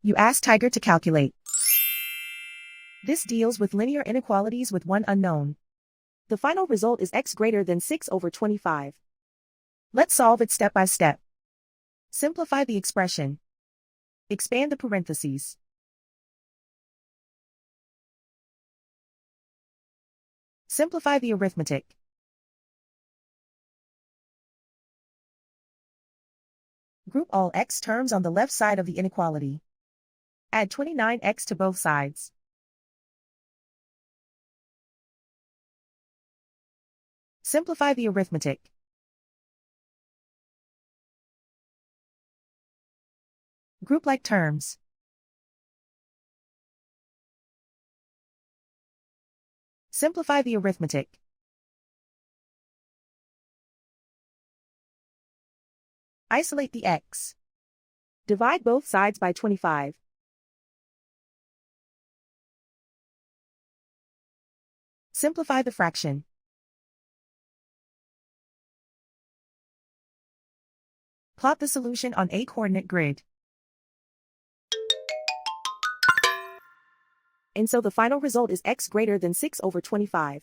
You ask Tiger to calculate. This deals with linear inequalities with one unknown. The final result is x greater than 6/25. Let's solve it step by step. Simplify the expression. Expand the parentheses. Simplify the arithmetic. Group all x terms on the left side of the inequality. Add 29x to both sides. Simplify the arithmetic. Group like terms. Simplify the arithmetic. Isolate the x. Divide both sides by 25. Simplify the fraction. Plot the solution on a coordinate grid. And so the final result is x greater than 6/25.